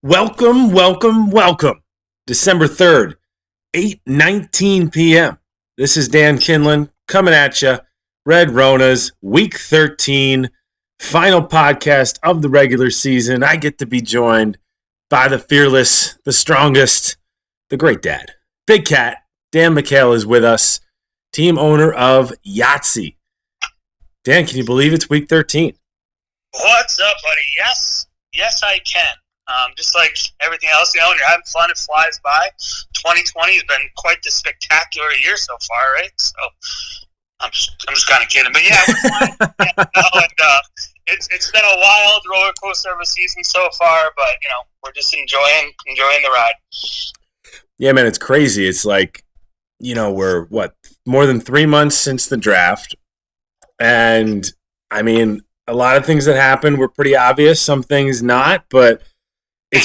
Welcome, welcome, welcome. December 3rd, 8:19 p.m. This is Dan Kinlan coming at you. Red Ronas, Week 13, final podcast of the regular season. I get to be joined by the fearless, the strongest, the great dad. Big Cat, Dan McHale is with us, team owner of Yahtzee. Dan, can you believe it's Week 13? What's up, buddy? Yes, I can. Just like everything else, when you're having fun, it flies by. 2020 has been quite the spectacular year so far, right? So I'm just kind of kidding, but yeah, we're fine. It's been a wild roller coaster of a season so far, but we're just enjoying the ride. Yeah, man, it's crazy. It's like, we're more than 3 months since the draft, and I mean, a lot of things that happened were pretty obvious. Some things not, but it's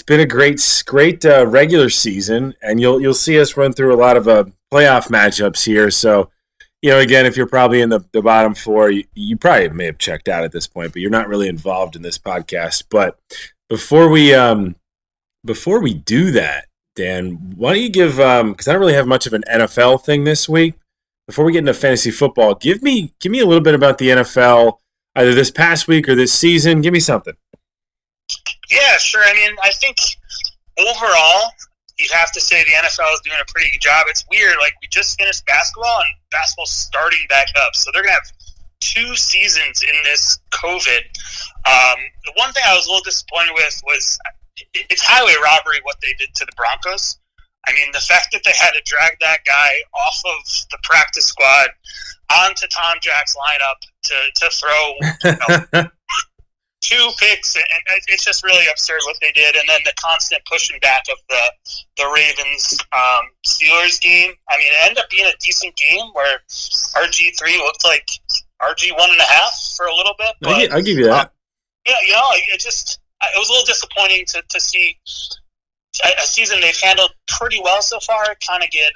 been a great regular season, and you'll see us run through a lot of playoff matchups here. So, again, if you're probably in the bottom four, you probably may have checked out at this point, but you're not really involved in this podcast. But before we do that, Dan, why don't you give because I don't really have much of an NFL thing this week. Before we get into fantasy football, give me a little bit about the NFL, either this past week or this season. Give me something. Yeah, sure. I mean, I think overall, you'd have to say the NFL is doing a pretty good job. It's weird. Like, we just finished basketball, and basketball's starting back up. So they're going to have 2 seasons in this COVID. The one thing I was a little disappointed with was it's highway robbery what they did to the Broncos. I mean, the fact that they had to drag that guy off of the practice squad onto Tom Jack's lineup to throw 2 picks, and it's just really absurd what they did. And then the constant pushing back of the Ravens Steelers game. I mean, it ended up being a decent game where RG3 looked like RG1.5 for a little bit. But, I'll give you that. It was a little disappointing to see a season they've handled pretty well so far kind of get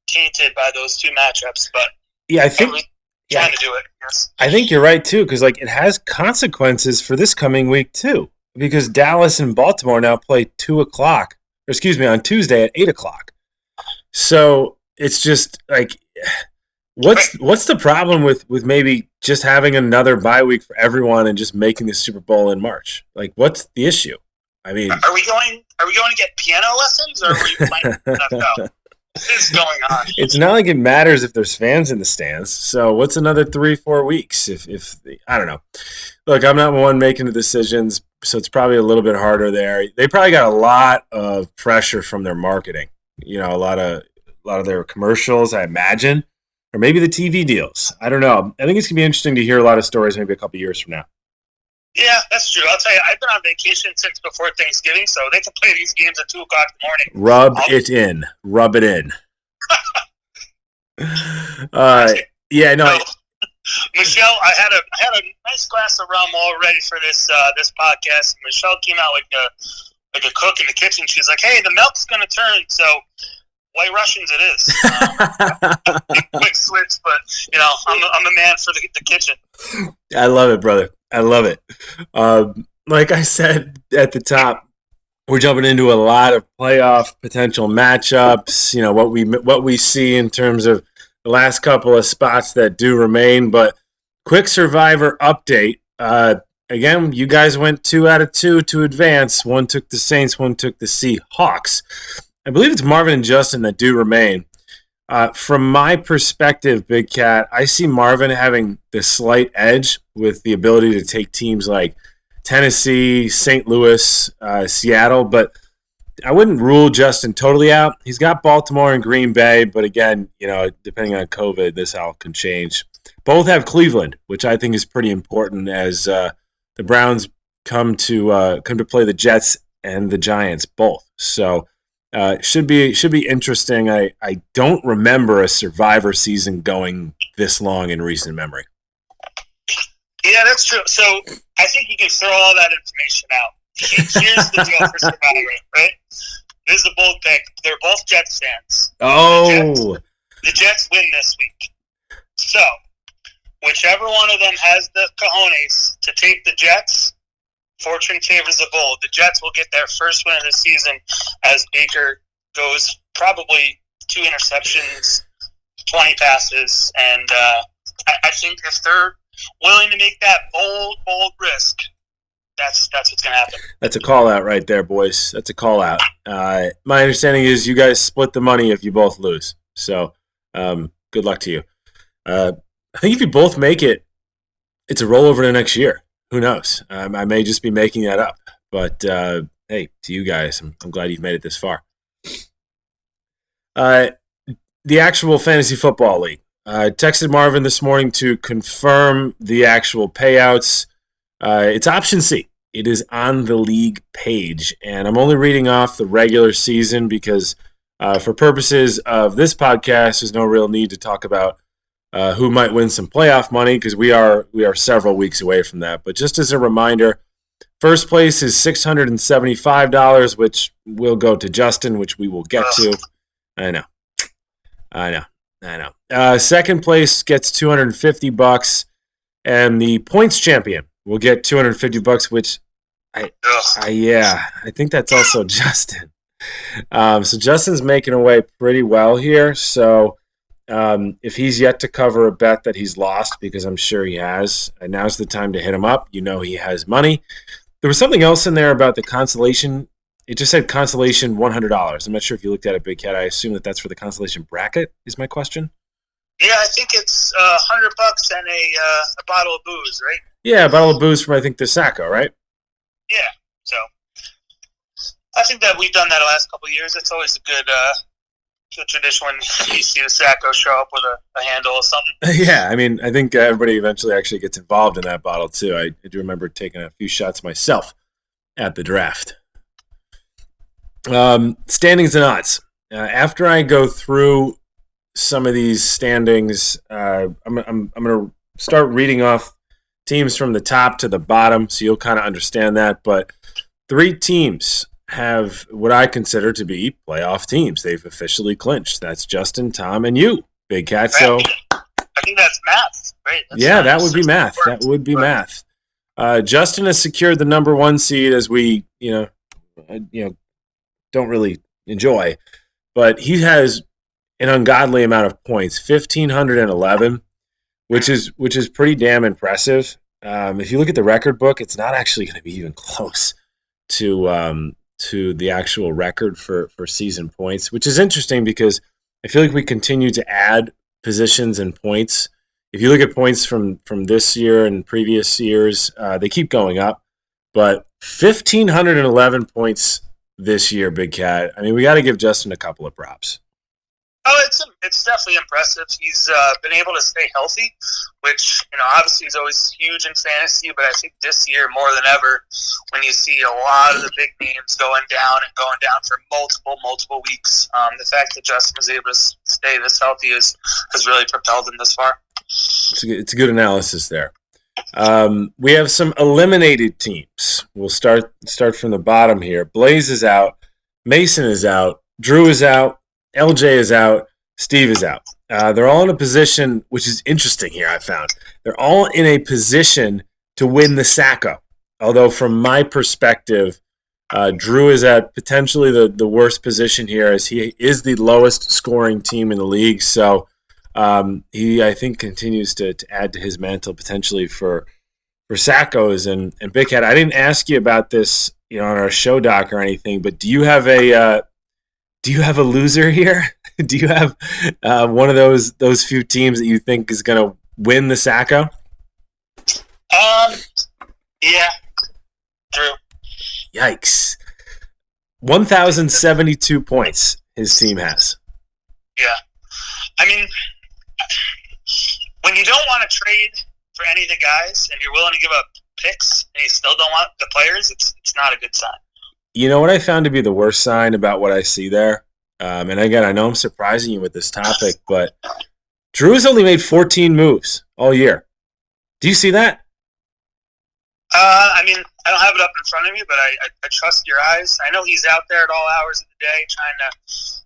tainted by those 2 matchups. But yeah, I think. Trying to do it. Yes. I think you're right too, because it has consequences for this coming week too, because Dallas and Baltimore now play on Tuesday at 8:00. So it's just like, what's the problem with maybe just having another bye week for everyone and just making the Super Bowl in March? Like, what's the issue? I mean, are we going to get piano lessons, or are we playing NFL? What is going on? It's not like it matters if there's fans in the stands. So what's another 3-4 weeks? If I don't know. Look, I'm not one making the decisions, so it's probably a little bit harder there. They probably got a lot of pressure from their marketing. A lot of their commercials, I imagine, or maybe the TV deals. I don't know. I think it's gonna be interesting to hear a lot of stories maybe a couple years from now. Yeah, that's true. I'll tell you, I've been on vacation since before Thanksgiving, so they can play these games at 2:00 in the morning. Rub it in. Yeah, no. Michelle, I had a nice glass of rum all ready for this podcast. Michelle came out like a cook in the kitchen. She's like, "Hey, the milk's gonna turn." So, White Russians it is. Quick switch, but I'm a man for the kitchen. I love it, brother. I love it. Like I said at the top, we're jumping into a lot of playoff potential matchups. What we see in terms of the last couple of spots that do remain. But quick Survivor update. Again, you guys went 2 out of 2 to advance. One took the Saints, one took the Seahawks. I believe it's Marvin and Justin that do remain. From my perspective, Big Cat, I see Marvin having the slight edge with the ability to take teams like Tennessee, St. Louis, Seattle, but I wouldn't rule Justin totally out. He's got Baltimore and Green Bay, but again, depending on COVID, this all can change. Both have Cleveland, which I think is pretty important as the Browns come to play the Jets and the Giants both. So should be interesting. I don't remember a Survivor season going this long in recent memory. Yeah, that's true. So I think you can throw all that information out. Here's the deal for Survivor, right? This is a bold pick. They're both Jets fans. Oh. The Jets win this week. So, whichever one of them has the cojones to take the Jets, fortune favors the bold. The Jets will get their first win of the season as Baker goes probably 2 interceptions, 20 passes, and I think if they're willing to make that bold risk, that's what's going to happen. That's a call out right there, boys. That's a call out. My understanding is you guys split the money if you both lose. So good luck to you. I think if you both make it, it's a rollover to next year. Who knows? I may just be making that up. But hey, to you guys, I'm glad you've made it this far. The actual fantasy football league. Texted Marvin this morning to confirm the actual payouts. It's option C. It is on the league page. And I'm only reading off the regular season because for purposes of this podcast, there's no real need to talk about who might win some playoff money because we are several weeks away from that. But just as a reminder, first place is $675, which will go to Justin, which we will get to. I know. Second place gets $250, and the points champion will get $250, which I think that's also Justin. So Justin's making away pretty well here. So if he's yet to cover a bet that he's lost, because I'm sure he has, and now's the time to hit him up. You know he has money. There was something else in there about the consolation. It just said consolation $100. I'm not sure if you looked at it, Big Cat. I assume that's for the consolation bracket, is my question. Yeah, I think it's $100 and a bottle of booze, right? Yeah, a bottle of booze from, I think, the Sacco, right? Yeah, so I think that we've done that the last couple of years. It's always a good tradition when you see the Sacco show up with a handle or something. Yeah, I mean, I think everybody eventually actually gets involved in that bottle, too. I do remember taking a few shots myself at the draft. Standings and odds. After I go through some of these standings, I'm going to start reading off teams from the top to the bottom, so you'll kind of understand that. But 3 teams have what I consider to be playoff teams. They've officially clinched. That's Justin, Tom, and you, Big Cat. So I think that's math, right? That would be math. That would be math. Justin has secured the number 1 seed, as we don't really enjoy, but he has an ungodly amount of points, 1,511, which is pretty damn impressive. If you look at the record book, it's not actually going to be even close to the actual record for season points, which is interesting because I feel like we continue to add positions and points. If you look at points from this year and previous years, they keep going up, but 1,511 points this year, Big Cat. I mean, we got to give Justin a couple of props. Oh, it's definitely impressive. He's been able to stay healthy, which obviously is always huge in fantasy. But I think this year more than ever, when you see a lot of the big names going down for multiple weeks, the fact that Justin was able to stay this healthy has really propelled him this far. It's a good analysis there. We have some eliminated teams. We'll start from the bottom here. Blaze is out. Mason is out. Drew is out. LJ is out. Steve is out. They're all in a position, which is interesting here, I found. They're all in a position to win the Sacco. Although from my perspective, Drew is at potentially the worst position here, as he is the lowest scoring team in the league. So he, I think, continues to add to his mantle potentially for Saccos. And Big Cat, I didn't ask you about this, on our show doc or anything, but do you have a loser here? Do you have one of those few teams that you think is going to win the Sacco? Yeah, Drew. Yikes! 1,072 points his team has. Yeah, I mean, when you don't want to trade for any of the guys and you're willing to give up picks and you still don't want the players, it's not a good sign. You know what I found to be the worst sign about what I see there? And again, I know I'm surprising you with this topic, but Drew has only made 14 moves all year. Do you see that? I mean, I don't have it up in front of me, but I trust your eyes. I know he's out there at all hours of the day trying to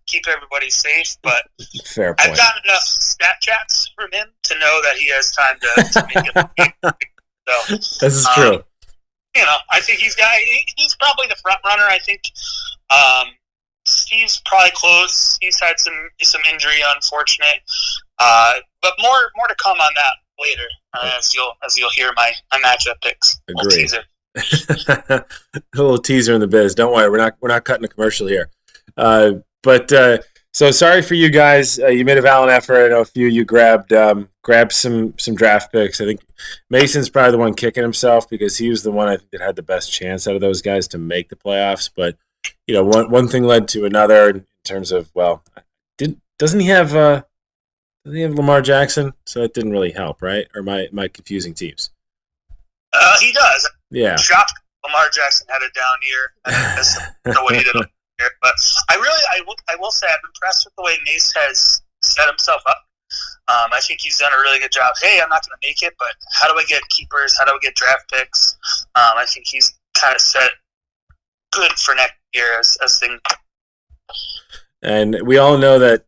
keep everybody safe, but fair point. I've gotten enough Snapchats from him to know that he has time to make it. So, this is true. I think he's probably the front runner. I think Steve's probably close. He's had some injury, unfortunate. But more to come on that later, as you'll hear my matchup picks. Agree. A little teaser in the biz. Don't worry, we're not cutting a commercial here. So sorry for you guys. You made a valiant effort. I know a few of you grabbed some draft picks. I think Mason's probably the one kicking himself because he was the one I think that had the best chance out of those guys to make the playoffs. But one thing led to another in terms of doesn't he have Lamar Jackson? So that didn't really help, right? Or am I confusing teams? He does. Yeah. Shocked Lamar Jackson had a down year. That's the way he did it. But I will say I'm impressed with the way Mace has set himself up. I think he's done a really good job. Hey, I'm not going to make it, but how do I get keepers? How do I get draft picks? I think he's kind of set good for next year as things. And we all know that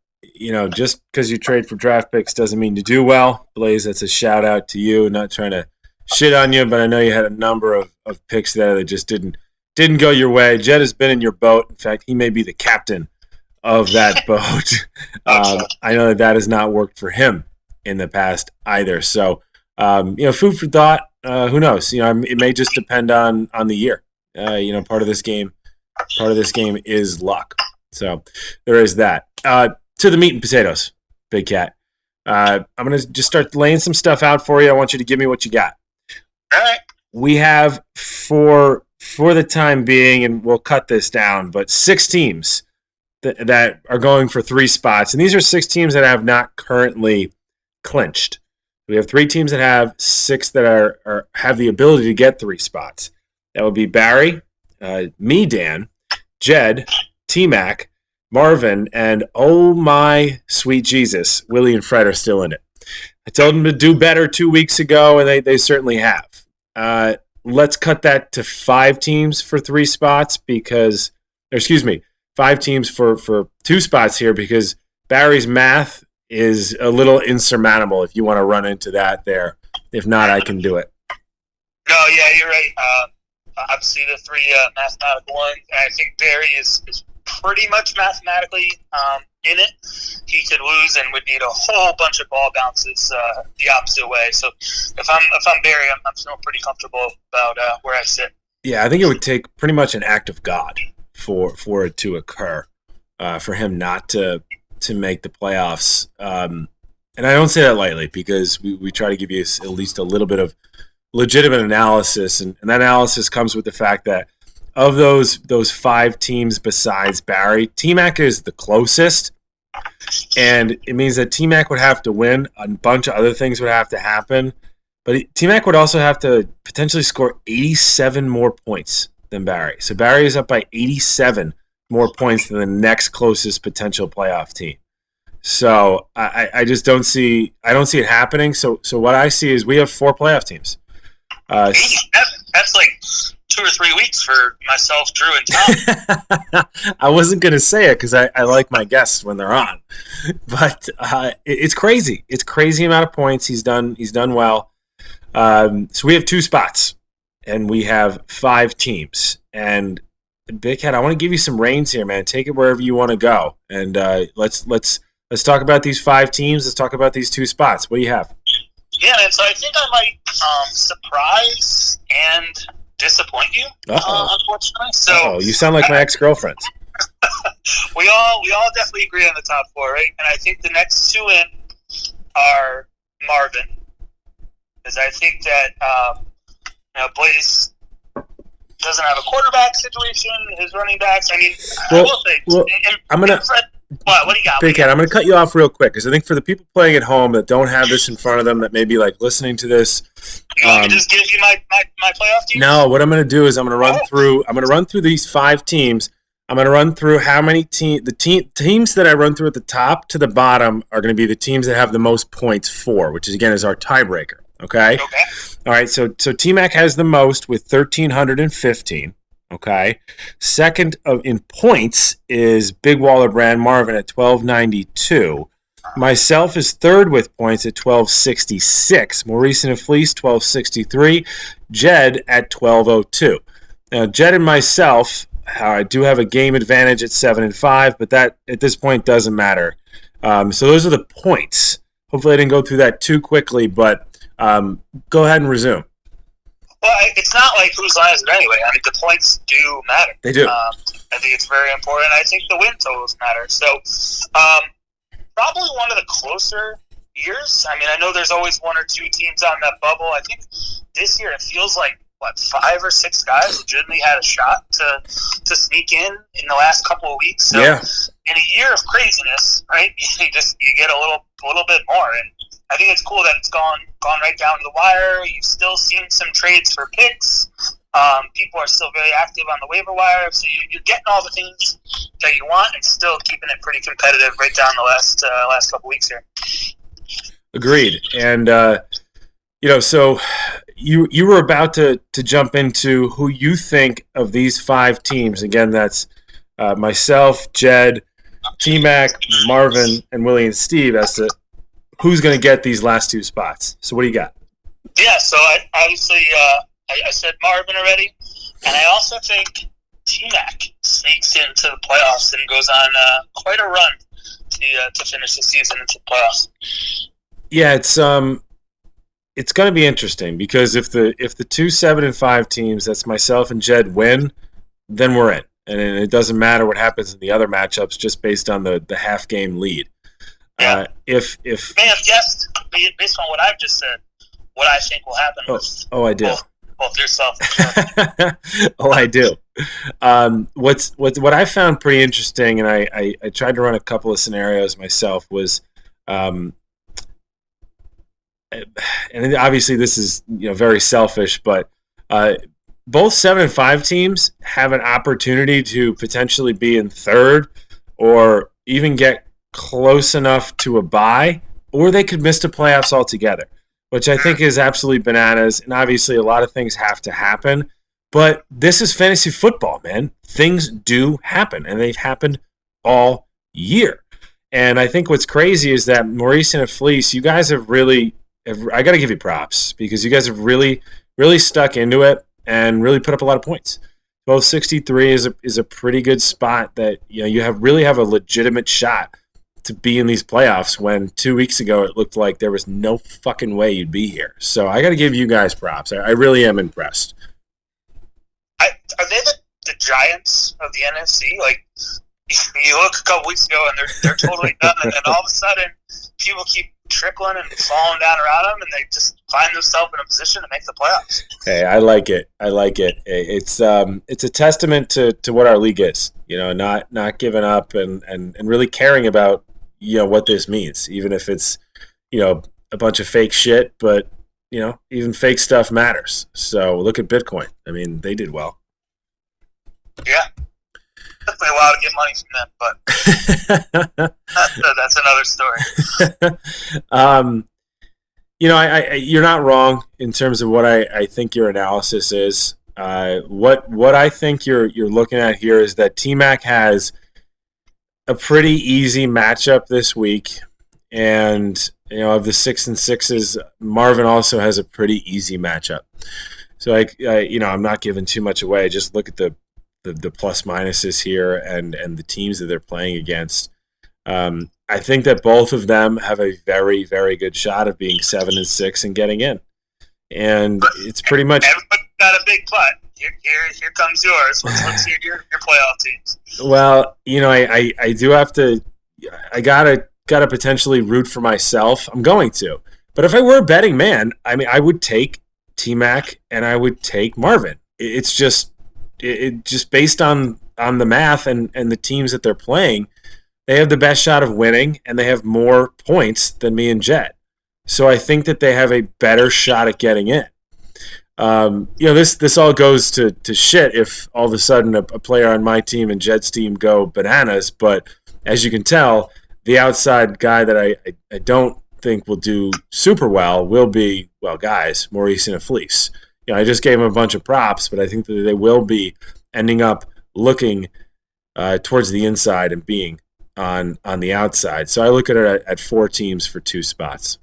just because you trade for draft picks doesn't mean you do well. Blaze, that's a shout out to you. Not trying to shit on you, but I know you had a number of picks there that just didn't go your way. Jed has been in your boat. In fact, he may be the captain of that boat. I know that has not worked for him in the past either. So, food for thought. Who knows? It may just depend on the year. Part of this game is luck. So there is that. To the meat and potatoes, Big Cat. I'm going to just start laying some stuff out for you. I want you to give me what you got. All right. We have for the time being, and we'll cut this down, but 6 teams that are going for 3 spots. And these are 6 teams that have not currently clinched. We have 3 teams that have 6 that have the ability to get 3 spots. That would be Barry, me, Dan, Jed, T-Mac, Marvin, and oh my sweet Jesus, Willie and Fred are still in it. I told them to do better 2 weeks ago, and they certainly have. Let's cut that to 5 teams for 3 spots 5 teams for 2 spots here because Barry's math is a little insurmountable if you want to run into that there. If not, I can do it. No, yeah, you're right. Obviously, the 3 mathematical ones. I think Barry is pretty much mathematically in it. He could lose and would need a whole bunch of ball bounces the opposite way. So if I'm Barry, I'm feeling pretty comfortable about where I sit. Yeah, I think it would take pretty much an act of God for it to occur, for him not to make the playoffs. And I don't say that lightly because we try to give you at least a little bit of legitimate analysis, and that analysis comes with the fact that of those 5 teams besides Barry, T-Mac is the closest, and it means that T-Mac would have to win. A bunch of other things would have to happen, but T-Mac would also have to potentially score 87 more points than Barry. So Barry is up by 87 more points than the next closest potential playoff team. So I just don't see it happening. So what I see is we have 4 playoff teams. 87? That's like 2 or 3 weeks for myself, Drew, and Tom. I wasn't going to say it because I like my guests when they're on, but it's crazy. It's crazy amount of points. He's done well. So we have 2 spots, and we have 5 teams. And Big Cat, I want to give you some reins here, man. Take it wherever you want to go, and let's talk about these 5 teams. Let's talk about these 2 spots. What do you have? Yeah, man. So I think I might surprise and disappoint you, unfortunately. So you sound like my ex-girlfriends. we all definitely agree on the top 4, right? And I think the next 2 in are Marvin, because I think that Blaze doesn't have a quarterback situation. His running backs. I mean, I will say, I'm gonna. What do you got? Big Cat, I'm going to cut you off real quick because I think for the people playing at home that don't have this in front of them, that may be like listening to this. You want me to just give you my playoff teams? No, what I'm going to do is I'm going to run through these 5 teams. I'm going to run through how many teams that I run through at the top to the bottom are going to be the teams that have the most points for, which is again is our tiebreaker. Okay. All right. So T-Mac has the most with 1,315. Okay. Second in points is Big Waller Brand Marvin at 1,292. Myself is third with points at 1266. Maurice and Fleece 1263. Jed at 1202. Now, Jed and myself, I do have a game advantage at 7-5, but that at this point doesn't matter. So those are the points. Hopefully, I didn't go through that too quickly, but go ahead and resume. Well, it's not like whose line is it anyway. I mean, the points do matter. They do. I think it's very important. I think the win totals matter. So, probably one of the closer years. I mean, I know there's always one or two teams on that bubble. I think this year it feels like, 5 or 6 guys legitimately had a shot to sneak in the last couple of weeks. So Yeah. in a year of craziness, right, you get a little bit more. And I think it's cool that it's gone right down to the wire. You've still seen some trades for picks. People are still very active on the waiver wire, so you're getting all the things that you want and still keeping it pretty competitive right down the last couple weeks here. Agreed. And so you were about to jump into who you think of these 5 teams. Again, that's myself, Jed, T-Mac, Marvin, and Willie and Steve as to who's going to get these last 2 spots. So what do you got? Yeah, so I said Marvin already, and I also think T-Mac sneaks into the playoffs and goes on quite a run to finish the season into the playoffs. Yeah, it's going to be interesting because if the 2 7-5 teams, that's myself and Jed, win, then we're in, and it doesn't matter what happens in the other matchups just based on the half game lead. Yeah. If may have guessed based on what I've just said, what I think will happen. I do. Both yourself. Oh, I do. What I found pretty interesting, and I tried to run a couple of scenarios myself, was, and obviously this is very selfish, but both 7-5 teams have an opportunity to potentially be in third, or even get close enough to a bye, or they could miss the playoffs altogether, which I think is absolutely bananas. And obviously a lot of things have to happen, but this is fantasy football, man. Things do happen, and they've happened all year. And I think what's crazy is that Maurice and Fleece, you guys have really, I got to give you props because you guys have really, really stuck into it and really put up a lot of points. 1263 is a pretty good spot that you really have a legitimate shot to be in these playoffs, when 2 weeks ago it looked like there was no fucking way you'd be here. So I got to give you guys props. I really am impressed. Are they the Giants of the NFC? Like, you look a couple weeks ago and they're totally done, and then all of a sudden people keep trickling and falling down around them, and they just find themselves in a position to make the playoffs. Hey, I like it. It's a testament to what our league is. Not giving up and really caring about what this means, even if it's a bunch of fake shit. But even fake stuff matters. So look at Bitcoin. I mean, they did well. Yeah. Took me a while to get money from them, but that's another story. You're not wrong in terms of what I think your analysis is. What I think you're looking at here is that T-Mac has a pretty easy matchup this week, and of the 6-6s, Marvin also has a pretty easy matchup. So I'm not giving too much away. Just look at the plus minuses here and the teams that they're playing against. I think that both of them have a very, very good shot of being 7-6 and getting in. And it's pretty much everybody's got a big putt. Here comes yours. Let's see your playoff teams. Well, I do have to. I gotta potentially root for myself. I'm going to, but if I were a betting man, I mean, I would take T-Mac and I would take Marvin. It's just just based on the math and the teams that they're playing, they have the best shot of winning, and they have more points than me and Jet. So I think that they have a better shot at getting in. This all goes to shit if all of a sudden a player on my team and Jed's team go bananas. But as you can tell, the outside guy that I don't think will do super well will be, guys, Maurice and Fleece. I just gave him a bunch of props, but I think that they will be ending up looking towards the inside and being on the outside. So I look at it at 4 teams for 2 spots.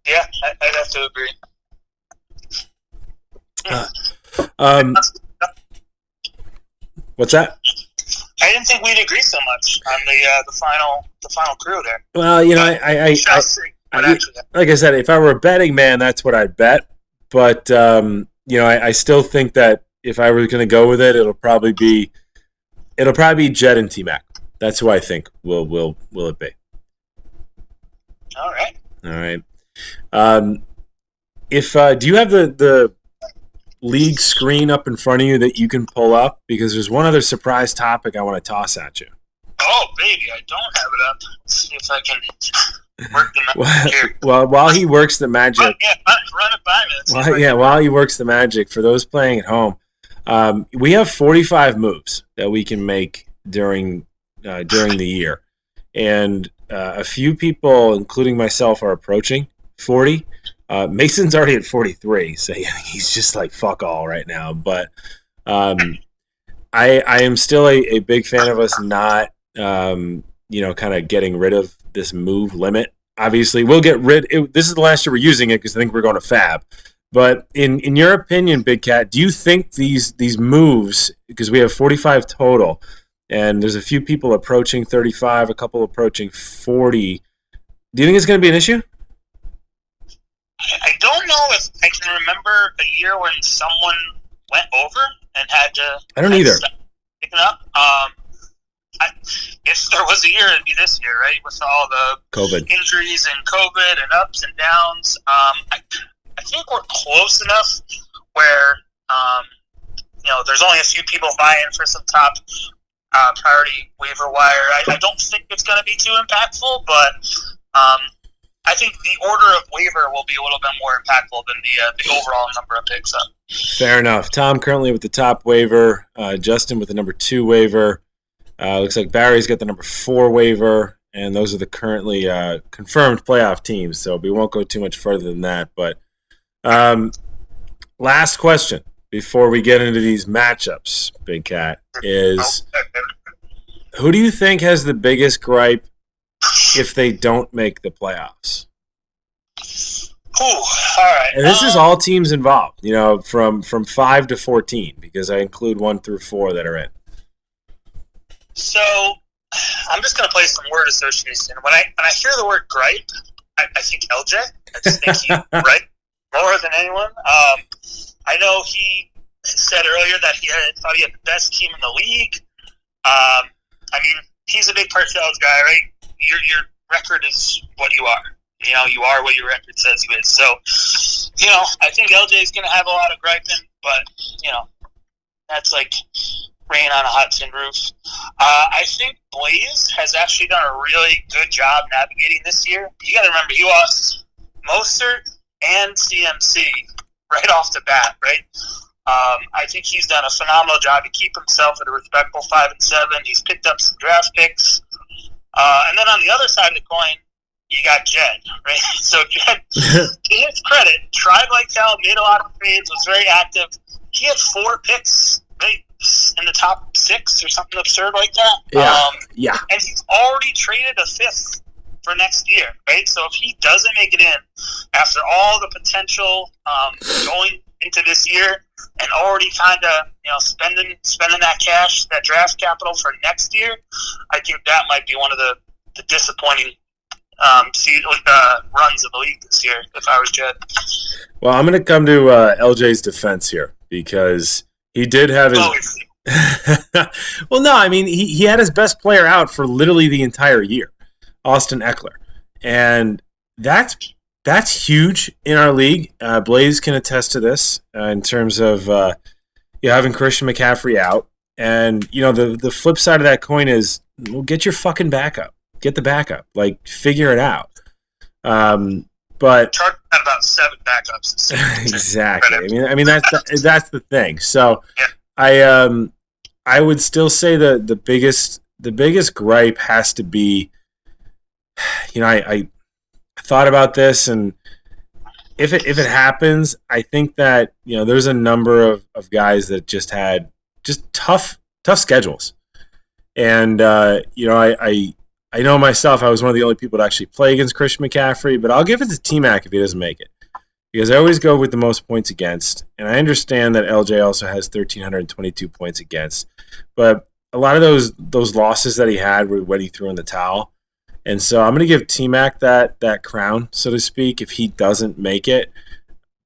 Yeah, I'd have to agree. What's that? I didn't think we'd agree so much on the final crew there. Well, like I said, if I were a betting man, that's what I'd bet. But I still think that if I were going to go with it, it'll probably be Jed and T-Mac. That's who I think will it be. All right. If do you have the league screen up in front of you that you can pull up? Because there's one other surprise topic I want to toss at you. Oh, baby, I don't have it up. Let's see if I can work the magic here. Well, while he works the magic. Run it by me. While he works the magic, for those playing at home, we have 45 moves that we can make during the year. And a few people, including myself, are approaching 40. Mason's already at 43, so he's just like fuck all right now. But I am still a big fan of us not, kind of getting rid of this move limit. Obviously, we'll get this is the last year we're using it because I think we're going to Fab. But in your opinion, Big Cat, do you think these moves, because we have 45 total, and there's a few people approaching 35, a couple approaching 40, do you think it's going to be an issue? I don't know if I can remember a year when someone went over and had to. I don't either. Pick it up. If there was a year, it'd be this year, right? With all the COVID injuries and COVID and ups and downs. I think we're close enough where there's only a few people buying for some top priority waiver wire. I don't think it's going to be too impactful, but I think the order of waiver will be a little bit more impactful than the overall number of picks up. Fair enough. Tom currently with the top waiver. Justin with the number 2 waiver. Looks like Barry's got the number 4 waiver, and those are the currently confirmed playoff teams. So we won't go too much further than that. But last question before we get into these matchups, Big Cat, is who do you think has the biggest gripe if they don't make the playoffs? All right. And this is all teams involved, from 5 to 14, because I include 1 through 4 that are in. So I'm just going to play some word association. When I hear the word gripe, I think LJ. I just think he's right more than anyone. I know he said earlier that he thought he had the best team in the league. He's a big Parcells guy, right? Your record is what you are. You are what your record says you is. So, I think LJ is going to have a lot of griping, but, that's like rain on a hot tin roof. I think Blaze has actually done a really good job navigating this year. You got to remember, he lost Mostert and CMC right off the bat, right? I think he's done a phenomenal job to keep himself at a respectable 5-7. He's picked up some draft picks. And then on the other side of the coin, you got Jed, right? So Jed, to his credit, tried like hell, made a lot of trades, was very active. He had 4 picks, right, in the top 6 or something absurd like that. Yeah. And he's already traded a 5th for next year, right? So if he doesn't make it in after all the potential going into this year and already kind of spending that cash, that draft capital for next year, I think that might be one of the disappointing runs of the league this year if I was Jed. Well, I'm going to come to LJ's defense here because he did have his. Well, no, I mean he had his best player out for literally the entire year, Austin Eckler, and that's huge in our league. Blaze can attest to this in terms of having Christian McCaffrey out, and the flip side of that coin is, well, get your fucking backup, get the backup, like figure it out. But Chargers had about 7 backups. Exactly. I mean that's the thing. So yeah. I would still say the biggest gripe has to be, I thought about this, and if it happens, I think that there's a number of guys that just had tough schedules, And I know myself, I was one of the only people to actually play against Christian McCaffrey, but I'll give it to T-Mac if he doesn't make it. Because I always go with the most points against, and I understand that LJ also has 1,322 points against, but a lot of those losses that he had were when he threw in the towel, and so I'm going to give T-Mac that crown, so to speak, if he doesn't make it.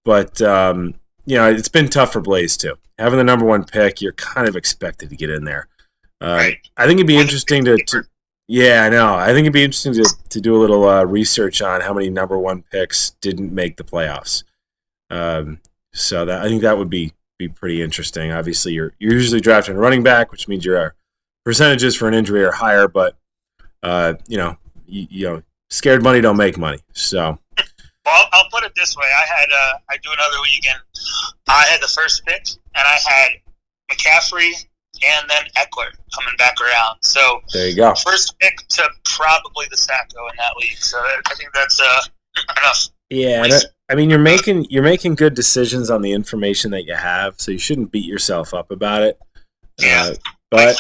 But it's been tough for Blaze too. Having the number one pick, you're kind of expected to get in there. Right. I think it'd be interesting to yeah, I know. I think it'd be interesting to do a little research on how many number one picks didn't make the playoffs. So I think that would be pretty interesting. Obviously, you're usually drafting a running back, which means your percentages for an injury are higher. But scared money don't make money. So. Well, I'll put it this way: I do another week, and I had the first pick, and I had McCaffrey and then Eckler coming back around. So there you go. First pick to probably the Sacco in that league. So I think that's enough. Yeah, I mean you're making good decisions on the information that you have, so you shouldn't beat yourself up about it. Yeah, but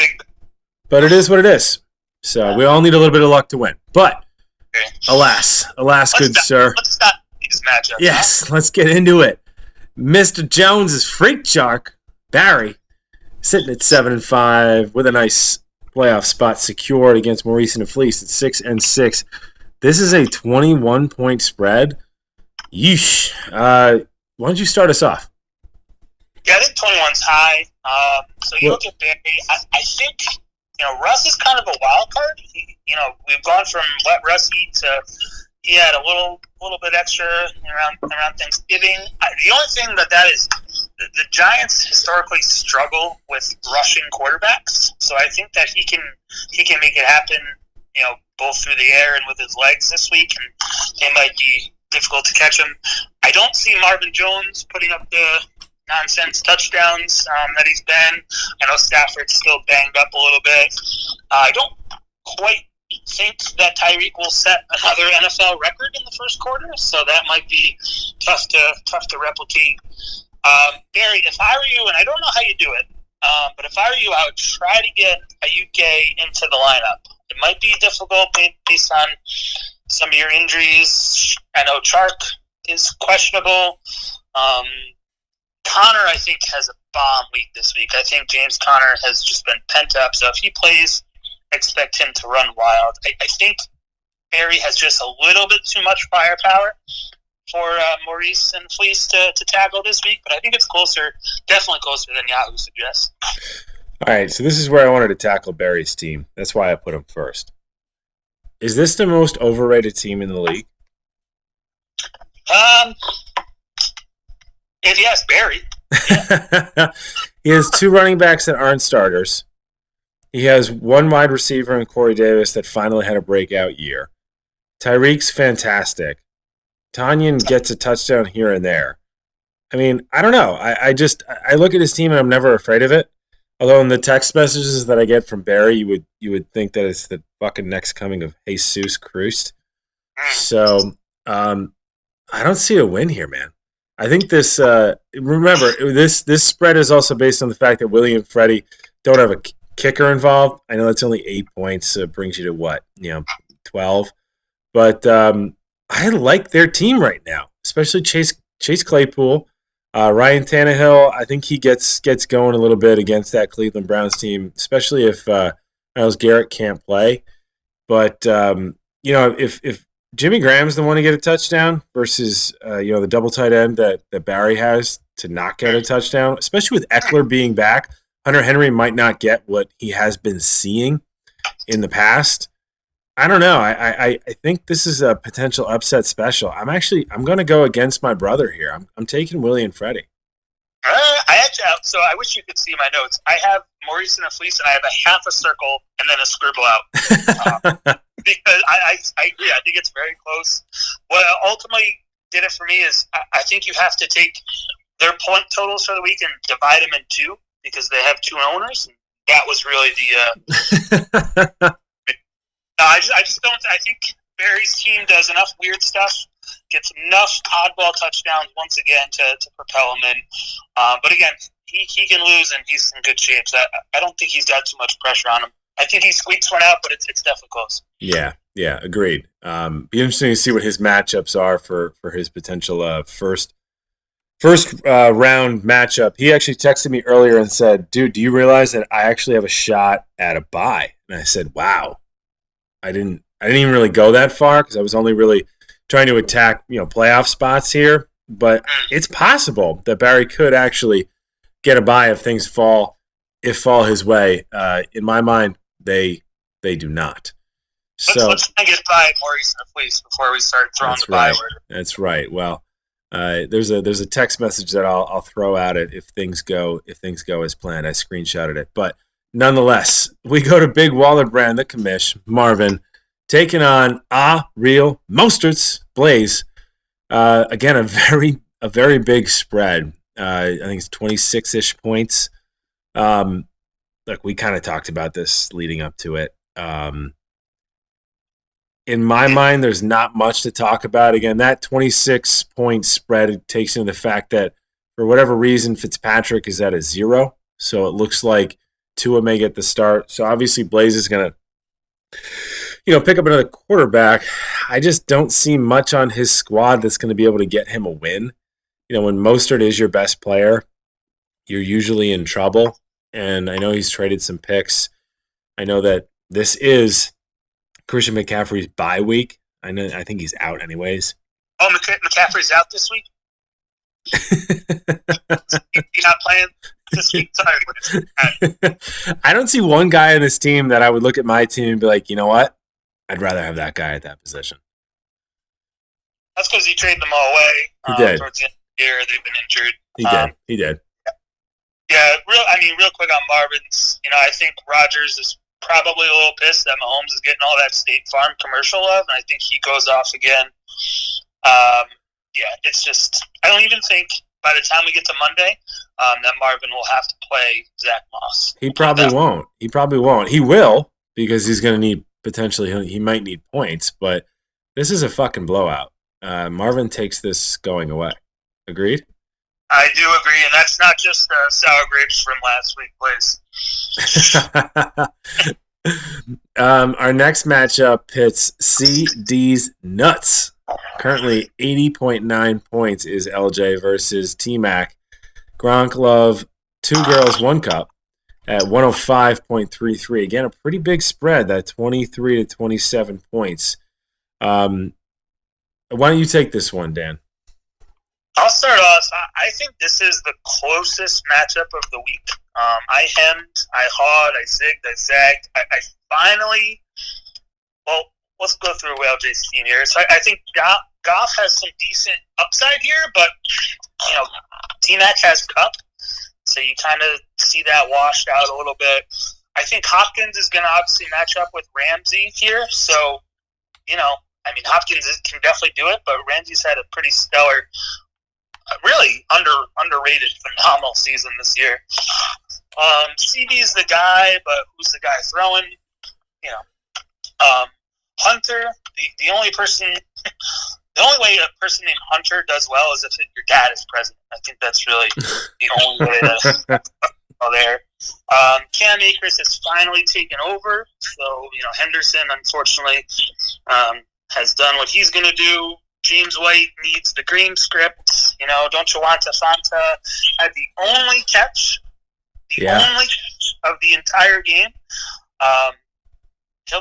it is what it is. So we all need a little bit of luck to win. But alas, good sir. Let's stop these matchups. Yes, let's get into it. Mr. Jones's freak shark, Barry, sitting at 7-5 with a nice playoff spot secured against Maurice and Fleece at 6-6. This is a 21-point spread. Yeesh. Why don't you start us off? Yeah, I think 21's high. So you look at Barry. I think Russ is kind of a wild card. We've gone from let Russ eat to he had a little bit extra around Thanksgiving. The only thing that is the Giants historically struggle with rushing quarterbacks, so I think that he can make it happen. Both through the air and with his legs this week, and it might be difficult to catch him. I don't see Marvin Jones putting up the nonsense touchdowns that he's been. I know Stafford's still banged up a little bit. I don't quite think that Tyreek will set another NFL record in the first quarter, so that might be tough to replicate. Barry, if I were you, and I don't know how you do it, but if I were you, I would try to get Ayuke into the lineup. It might be difficult based on some of your injuries. I know Chark is questionable. Connor, I think, has a bomb week this week. I think James Conner has just been pent up, so if he plays, expect him to run wild. I think Barry has just a little bit too much firepower for Maurice and Fleece to tackle this week, but I think it's definitely closer than Yahoo suggests. All right, so this is where I wanted to tackle Barry's team. That's why I put him first. Is this the most overrated team in the league? If yes, Barry. Yeah. He has two running backs that aren't starters. He has one wide receiver in Corey Davis that finally had a breakout year. Tyreek's fantastic. Tanyan gets a touchdown here and there. I mean, I don't know. I look at his team and I'm never afraid of it. Although in the text messages that I get from Barry, you would think that it's the fucking next coming of Jesus Christ. So I don't see a win here, man. I think this. Remember, this spread is also based on the fact that Willie and Freddie don't have a kicker involved. I know that's only 8 points, so it brings you to what 12. But I like their team right now, especially Chase Claypool. Ryan Tannehill, I think he gets going a little bit against that Cleveland Browns team, especially if Myles Garrett can't play. But if Jimmy Graham's the one to get a touchdown versus the double tight end that Barry has to not get a touchdown, especially with Eckler being back, Hunter Henry might not get what he has been seeing in the past. I don't know. I think this is a potential upset special. I'm going to go against my brother here. I'm taking Willie and Freddie. So I wish you could see my notes. I have Maurice and a Fleece, and I have a half a circle and then a scribble out. Because I agree. I think it's very close. What ultimately did it for me is I think you have to take their point totals for the week and divide them in two because they have two owners. That was really the. I just don't. I think Barry's team does enough weird stuff, gets enough oddball touchdowns once again to propel him in. But again, he can lose, and he's in good shape. So I don't think he's got too much pressure on him. I think he squeaks one out, but it's definitely close. Yeah, agreed. Be interesting to see what his matchups are for his potential first round matchup. He actually texted me earlier and said, "Dude, do you realize that I actually have a shot at a bye?" And I said, "Wow, I didn't even really go that far because I was only really trying to attack playoff spots here. But it's possible that Barry could actually get a bye if things fall his way. In my mind, they do not. So let's try and get by Maurice and the Fleece before we start throwing the bye word. That's right. Well, there's a text message that I'll throw out it if things go as planned. I screenshotted it, but nonetheless, we go to Big Wallerbrand, the commish, Marvin, taking on Real Mostert's Blaze. Again, a very big spread. I think it's 26-ish points. Look, we kind of talked about this leading up to it. In my mind, there's not much to talk about. Again, that 26-point spread takes into the fact that for whatever reason, Fitzpatrick is at a 0. So it looks like Tua may get the start. So obviously Blaze is going to pick up another quarterback. I just don't see much on his squad that's going to be able to get him a win. When Mostert is your best player, you're usually in trouble. And I know he's traded some picks. I know that this is Christian McCaffrey's bye week. I think he's out anyways. Oh, McCaffrey's out this week? He's not playing this week? Sorry. I don't see one guy on this team that I would look at my team and be like, you know what? I'd rather have that guy at that position. That's because he traded them all away. He did. Towards the end of the year, they've been injured. He did. Yeah, real quick on Marvin's. I think Rodgers is probably a little pissed that Mahomes is getting all that State Farm commercial love, and I think he goes off again. It's just I don't even think by the time we get to Monday that Marvin will have to play Zach Moss. He probably won't. He will because he's going to need potentially he might need points, but this is a fucking blowout. Marvin takes this going away. Agreed? I do agree, and that's not just sour grapes from last week, please. Our next matchup pits CD's Nuts. Currently 80.9 points is LJ versus T-Mac. Gronk Love, 2 girls, 1 cup at 105.33. Again, a pretty big spread, that 23 to 27 points. Why don't you take this one, Dan? I'll start off. I think this is the closest matchup of the week. I hemmed, I hawed, I zigged, I zagged. I finally, let's go through LJ's team here. So I think Goff has some decent upside here, but T-Mac has Cup, so you kind of see that washed out a little bit. I think Hopkins is going to obviously match up with Ramsey here, so Hopkins can definitely do it, but Ramsey's had a pretty stellar, really underrated, phenomenal season this year. CB's the guy, but who's the guy throwing? Hunter. The only way a person named Hunter does well is if your dad is president. I think that's really the only way to go there. Cam Akers has finally taken over, so Henderson unfortunately has done what he's going to do. James White needs the green script. Don't you want Fanta had the only catch of the entire game.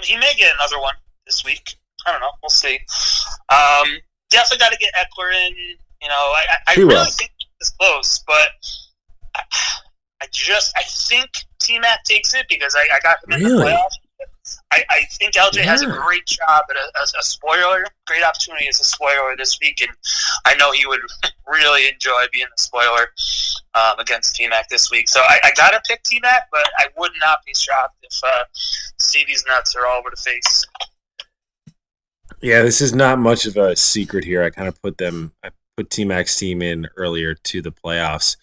He may get another one this week. I don't know. We'll see. Definitely got to get Eckler in. I really think it's close, but I think T-Mac takes it because I got him in the playoffs. I think LJ has a great job at a spoiler, great opportunity as a spoiler this week, and I know he would really enjoy being the spoiler against T-Mac this week. So I got to pick T-Mac, but I would not be shocked if CD's Nuts are all over the face. Yeah, this is not much of a secret here. I put T-Mac's team in earlier to the playoffs.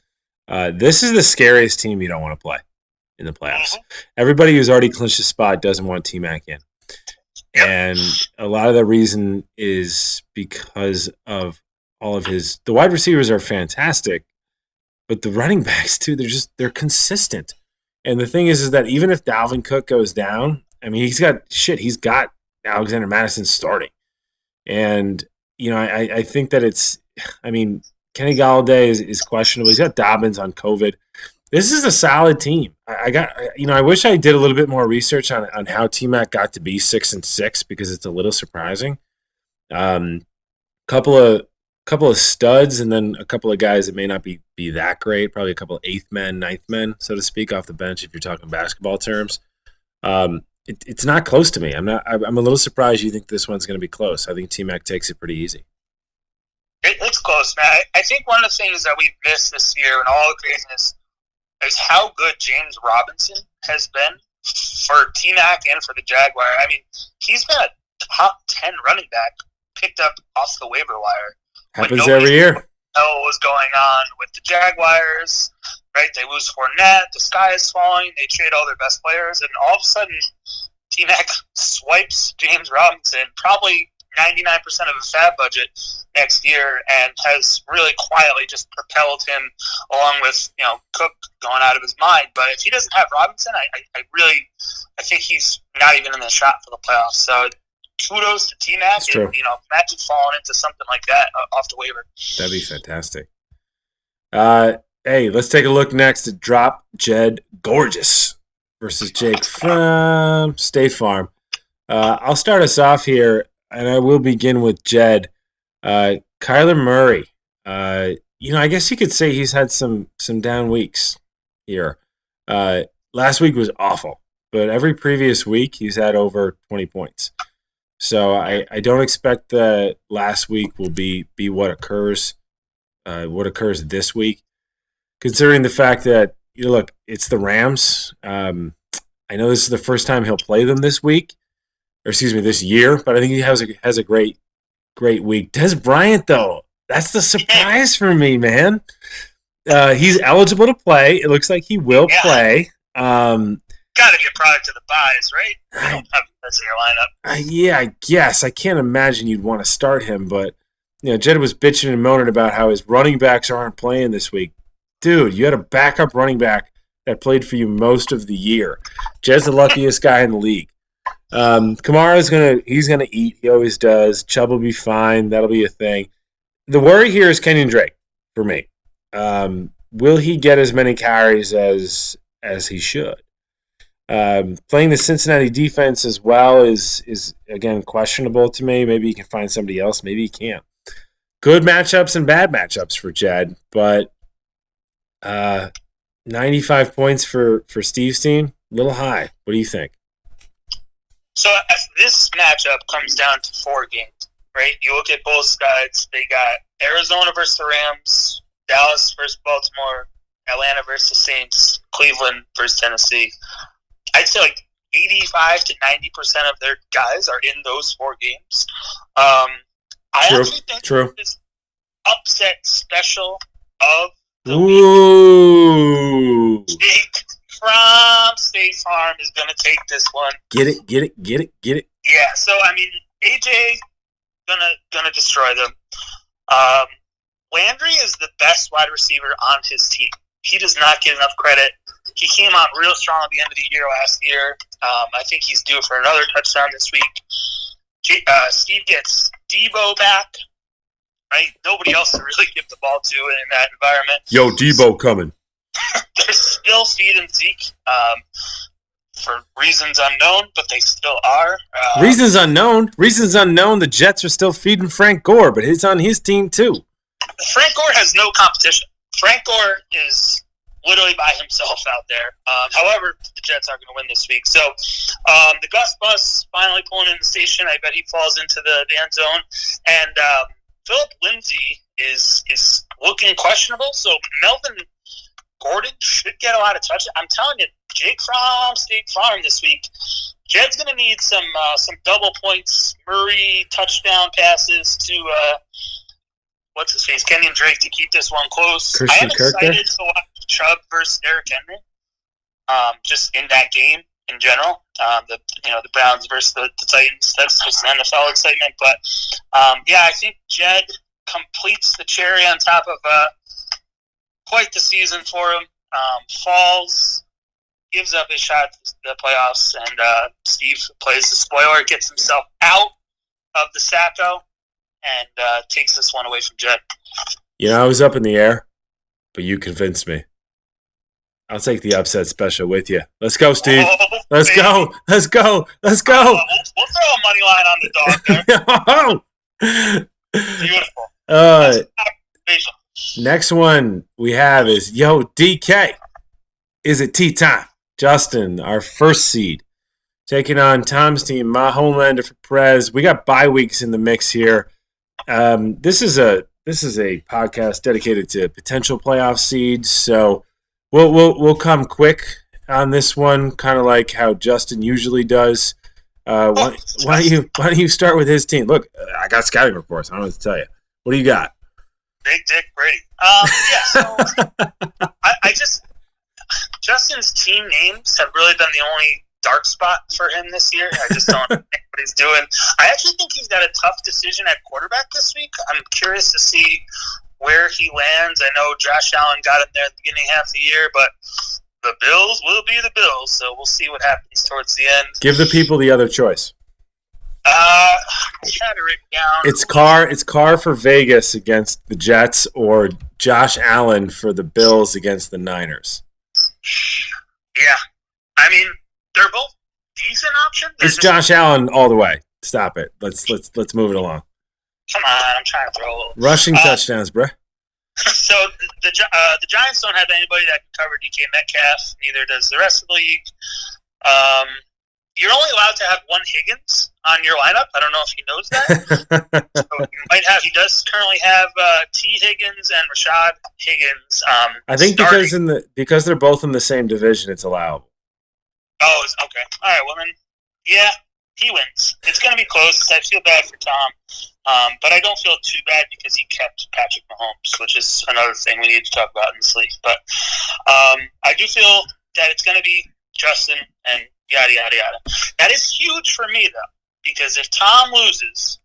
This is the scariest team you don't want to play in the playoffs. Mm-hmm. Everybody who's already clinched a spot doesn't want T-Mac in. Yep. And a lot of the reason is because of all of the wide receivers are fantastic, but the running backs too, they're consistent. And the thing is that even if Dalvin Cook goes down, I mean, he's got Alexander Mattison starting. And, I think that Kenny Galladay is questionable. He's got Dobbins on COVID. This is a solid team. I wish I did a little bit more research on how T-Mac got to be 6-6 because it's a little surprising. Couple of studs and then a couple of guys that may not be that great. Probably a couple of eighth men, ninth men, so to speak, off the bench if you're talking basketball terms. It's not close to me. I'm a little surprised you think this one's going to be close. I think T-Mac takes it pretty easy. It's close, man. I think one of the things that we've missed this year and all the craziness is how good James Robinson has been for T-Mac and for the Jaguar. I mean, he's been a top 10 running back picked up off the waiver wire. Happens every year. Know what was going on with the Jaguars, right? They lose Fournette, the sky is falling, they trade all their best players, and all of a sudden, T-Mac swipes James Robinson, probably 99% of his fab budget next year, and has really quietly just propelled him along with, Cook going out of his mind. But if he doesn't have Robinson, I think he's not even in the shot for the playoffs. So kudos to T-Mac. Imagine falling into something like that off the waiver. That'd be fantastic. Hey, let's take a look next at Drop Jed Gorgeous versus Jake from State Farm. I'll start us off here, and I will begin with Jed. Kyler Murray. I guess you could say he's had some down weeks here. Last week was awful, but every previous week he's had over 20 points. So I don't expect that last week will be what occurs this week, considering the fact that look, it's the Rams. I know this is the first time he'll play them this year, but I think he has a great week. Dez Bryant though, that's the surprise for me, man. He's eligible to play. It looks like he will play. Got to be a product of the buys, right? You don't have this in your lineup. Yeah, I guess. I can't imagine you'd want to start him, but Jed was bitching and moaning about how his running backs aren't playing this week. Dude, you had a backup running back that played for you most of the year. Jed's the luckiest guy in the league. Kamara's gonna eat. He always does. Chubb will be fine. That'll be a thing. The worry here is Kenyon Drake for me. Will he get as many carries as he should? Playing the Cincinnati defense as well is again questionable to me. Maybe he can find somebody else. Maybe he can't. Good matchups and bad matchups for Jed, but 95 points for Steve's team, a little high. What do you think? So this matchup comes down to 4 games, right? You look at both sides. They got Arizona versus the Rams, Dallas versus Baltimore, Atlanta versus the Saints, Cleveland versus Tennessee. I'd say like 85 to 90% of their guys are in those 4 games. I actually think this upset special of the week, Jake from State Farm is going to take this one. Get it. Yeah, so, AJ gonna destroy them. Landry is the best wide receiver on his team. He does not get enough credit. He came out real strong at the end of the year last year. I think he's due for another touchdown this week. Steve gets Debo back, right? Nobody else to really give the ball to in that environment. Yo, Debo coming. They're still feeding Zeke for reasons unknown, but they still are. Reasons unknown. The Jets are still feeding Frank Gore, but he's on his team too. Frank Gore has no competition. Frank Gore is literally by himself out there. However, the Jets are going to win this week. So the Gus Bus finally pulling in the station. I bet he falls into the end zone. And Philip Lindsay is looking questionable. So Melvin Gordon should get a lot of touches. I'm telling you, Jake from State Farm this week, Jed's going to need some double points, Murray touchdown passes to what's his face, Kenyon Drake, to keep this one close. Christian I am excited to watch Chubb versus Derrick Henry. Just in that game in general, the Browns versus the Titans. That's just an NFL excitement. But I think Jed completes the cherry on top of quite the season for him. Falls gives up his shot to the playoffs, and Steve plays the spoiler, gets himself out of the Sacco, and takes this one away from Jed. You know, I was up in the air, but you convinced me. I'll take the upset special with you. Let's go, Steve. Let's go. Let's go. Let's go. We'll throw a money line on the dog there. Beautiful. Next one we have is, DK. Is it tea time? Justin, our first seed, taking on Tom's team, my Homelander for Perez. We got bye weeks in the mix here. This is a podcast dedicated to potential playoff seeds, so we'll come quick on this one, kind of like how Justin usually does. Why don't you start with his team? Look, I got scouting reports. I don't know what to tell you. What do you got? Big Dick Brady. So Justin's team names have really been the only dark spot for him this year. I just don't think what he's doing. I actually think he's got a tough decision at quarterback this week. I'm curious to see where he lands. I know Josh Allen got him there at the beginning half of the year, but the Bills will be the Bills, so we'll see what happens towards the end. Give the people the other choice. I had it written down. It's Carr for Vegas against the Jets, or Josh Allen for the Bills against the Niners. Yeah. I mean, they're both decent options. It's Josh Allen all the way. Stop it. Let's move it along. Come on, I'm trying to throw a little. Rushing touchdowns, bruh. So the Giants don't have anybody that can cover DK Metcalf. Neither does the rest of the league. You're only allowed to have one Higgins on your lineup. I don't know if he knows that. So he does currently have T. Higgins and Rashad Higgins. I think because they're both in the same division, it's allowable. Oh, okay. All right. Well then, yeah, he wins. It's going to be close. I feel bad for Tom, but I don't feel too bad because he kept Patrick Mahomes, which is another thing we need to talk about in this league. But I do feel that it's going to be Justin and yada, yada, yada. That is huge for me, though, because if Tom loses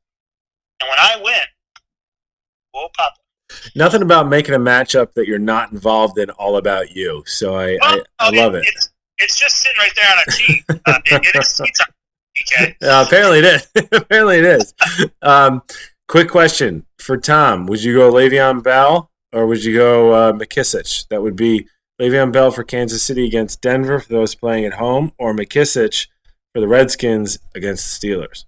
and when I win, we'll pop it. Nothing about making a matchup that you're not involved in all about you. So I love it. It's just sitting right there on a tee. It is tea time. Okay. Apparently it is. Apparently it is. Quick question for Tom. Would you go Le'Veon Bell or would you go McKissic? That would be Le'Veon Bell for Kansas City against Denver for those playing at home, or McKissic for the Redskins against the Steelers?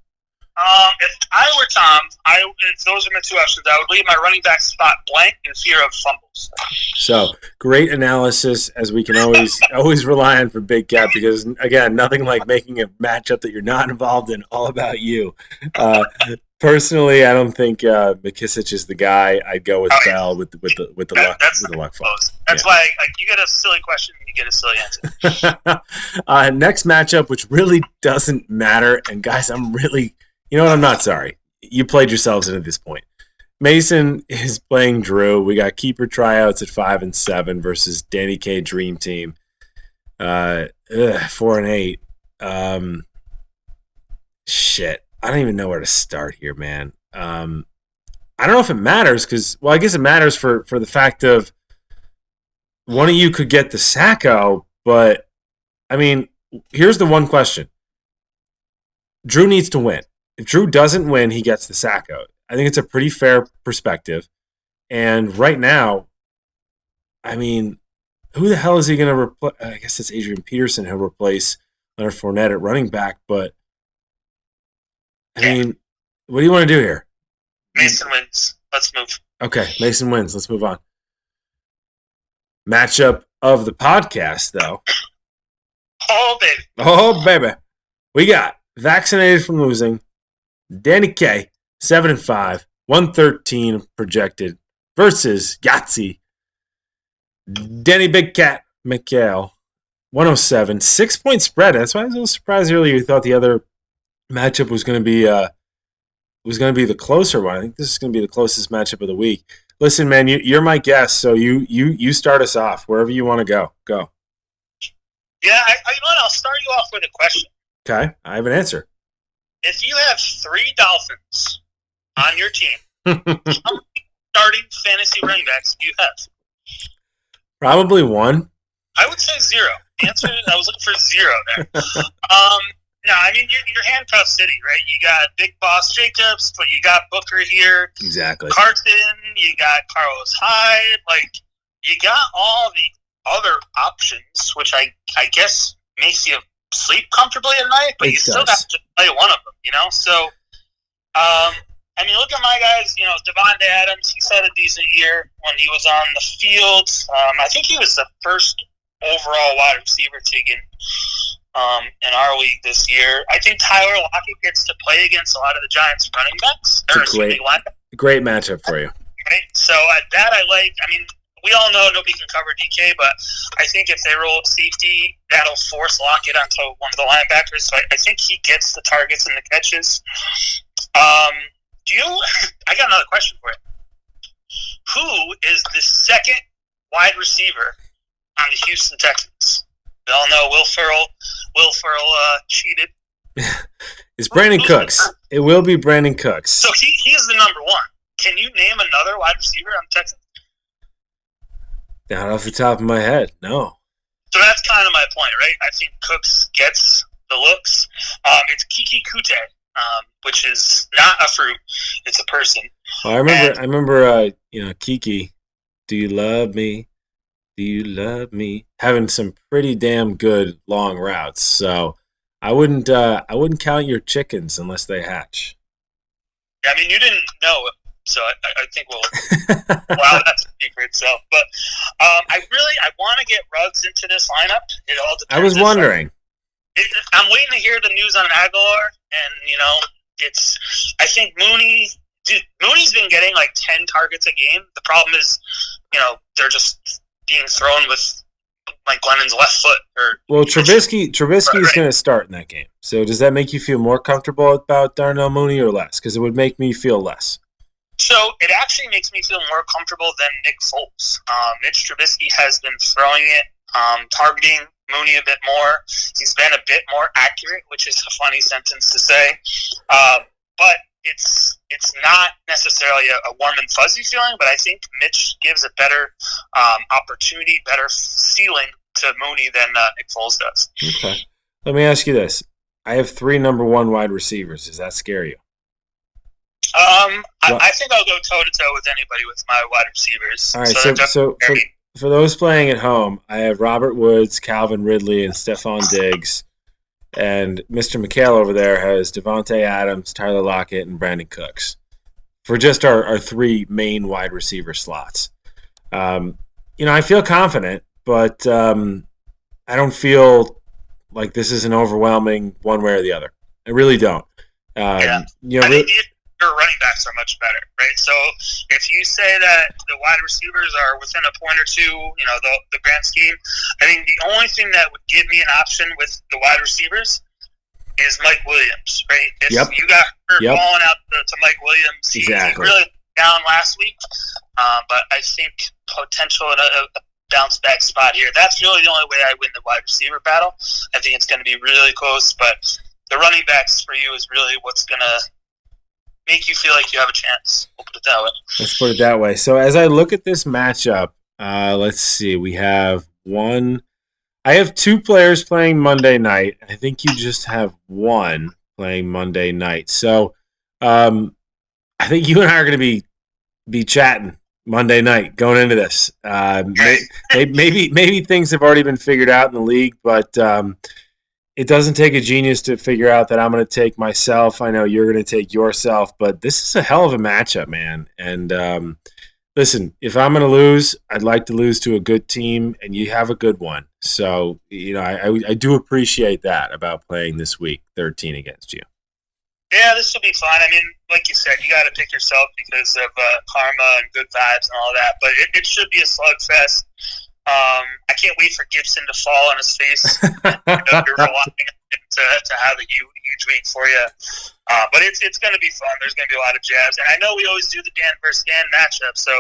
If I were Tom, if those are my two options, I would leave my running back spot blank in fear of fumbles. So great analysis, as we can always rely on for Big Cat, because again, nothing like making a matchup that you're not involved in all about you. Personally, I don't think McKissic is the guy. I'd go with Bell with the luck fall. That's why you get a silly question and you get a silly answer. Next matchup, which really doesn't matter, and guys, you know what? I'm not sorry. You played yourselves into this point. Mason is playing Drew. We got keeper tryouts at 5 and 7 versus Danny K Dream Team. 4 and 8. Shit. I don't even know where to start here, man. I don't know if it matters because, I guess it matters for the fact of one of you could get the Sacco, but I mean, here's the one question. Drew needs to win. If Drew doesn't win, he gets the Sacco. I think it's a pretty fair perspective. And right now, I mean, who the hell is he going to replace? I guess it's Adrian Peterson who'll replace Leonard Fournette at running back. But, I mean, what do you want to do here? Mason wins. Let's move. Okay, Mason wins. Let's move on. Matchup of the podcast, though. Oh, baby. We got vaccinated from losing. Danny K, 7 and 5, 113 projected versus Yahtzee. Danny Big Cat McHale, 107, 6-point spread. That's why I was a little surprised earlier. You thought the other matchup was going to be the closer one. I think this is going to be the closest matchup of the week. Listen, man, you're my guest, so you start us off wherever you want to go. Go. Yeah, you know what? I'll start you off with a question. Okay, I have an answer. If you have 3 Dolphins on your team, how many starting fantasy running backs do you have? Probably one. I would say 0. The answer is I was looking for 0 there. No, I mean you're handcuffed city, right? You got Big Boss Jacobs, but you got Booker here. Exactly. Carson, you got Carlos Hyde. Like you got all the other options, which I guess makes you sleep comfortably at night, but you still have to play one of them, you know? So, I mean, look at my guys, you know, Devontae Adams, he's had a decent year when he was on the field. I think he was the first overall wide receiver taken in our league this year. I think Tyler Lockett gets to play against a lot of the Giants running backs. Great matchup for you. Right? So that I like. I mean, we all know nobody can cover DK, but I think if they roll safety, that'll force Lockett onto one of the linebackers. So I think he gets the targets and the catches. I got another question for you. Who is the second wide receiver on the Houston Texans? We all know Will Ferrell cheated. It's Brandon Cooks. It will be Brandon Cooks. So he's the number 1. Can you name another wide receiver on the Texans? Not off the top of my head, no. So that's kind of my point, right? I think Cooks gets the looks. It's Kiki Kute, which is not a fruit; it's a person. Well, I remember, Kiki. Do you love me? Do you love me? Having some pretty damn good long routes. So I wouldn't count your chickens unless they hatch. Yeah, I mean, you didn't know it. So I think we'll wow, that's a secret. So, but I want to get Ruggs into this lineup. It all depends. I was wondering. I'm waiting to hear the news on Aguilar, and I think Mooney's been getting like 10 targets a game. The problem is, they're just being thrown with like Glennon's left foot. Well, Trubisky is going to start in that game. So does that make you feel more comfortable about Darnell Mooney or less? Because it would make me feel less. So it actually makes me feel more comfortable than Nick Foles. Mitch Trubisky has been throwing it, targeting Mooney a bit more. He's been a bit more accurate, which is a funny sentence to say. But it's not necessarily a warm and fuzzy feeling, but I think Mitch gives a better opportunity, better ceiling to Mooney than Nick Foles does. Okay. Let me ask you this. I have 3 number 1 wide receivers. Does that scare you? I think I'll go toe-to-toe with anybody with my wide receivers. All right, so for those playing at home, I have Robert Woods, Calvin Ridley, and Stephon Diggs. And Mr. McHale over there has Devontae Adams, Tyler Lockett, and Brandon Cooks for just our 3 main wide receiver slots. I feel confident, but I don't feel like this is an overwhelming one way or the other. I really don't. I think your running backs are much better, right? So if you say that the wide receivers are within a point or two, the grand scheme, I think the only thing that would give me an option with the wide receivers is Mike Williams, right? If you got hurt falling out to Mike Williams, he really down last week, but I think potential in a bounce back spot here. That's really the only way I win the wide receiver battle. I think it's going to be really close, but the running backs for you is really what's going to make you feel like you have a chance. We'll put it that way. Let's put it that way. So as I look at this matchup, let's see. We have I have 2 players playing Monday night. I think you just have 1 playing Monday night. So I think you and I are going to be chatting Monday night going into this. Maybe things have already been figured out in the league, but it doesn't take a genius to figure out that I'm going to take myself. I know you're going to take yourself, but this is a hell of a matchup, man. And listen, if I'm going to lose, I'd like to lose to a good team, and you have a good one. So, I do appreciate that about playing this week 13 against you. Yeah, this will be fun. I mean, like you said, you got to pick yourself because of karma and good vibes and all that, but it should be a slugfest. I can't wait for Gibson to fall on his face. You're relying on him to have a huge week for you. But it's going to be fun. There's going to be a lot of jabs. And I know we always do the Dan versus Dan matchup, so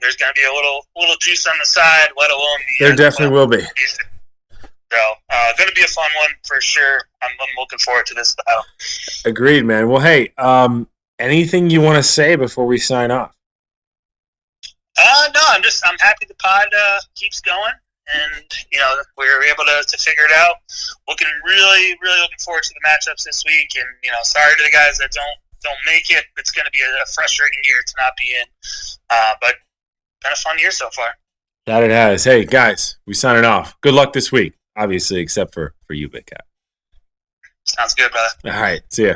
there's going to be a little juice on the side, let alone the there definitely will be. So, going to be a fun one for sure. I'm looking forward to this battle. Agreed, man. Well, hey, anything you want to say before we sign off? No, I'm happy the pod keeps going. and we were able to figure it out. Really looking forward to the matchups this week, and sorry to the guys that don't make it. It's going to be a frustrating year to not be in, but been a fun year so far. That it has. Hey guys, we signing off. Good luck this week, obviously, except for you, Big Cat. Sounds good, brother. All right, see ya.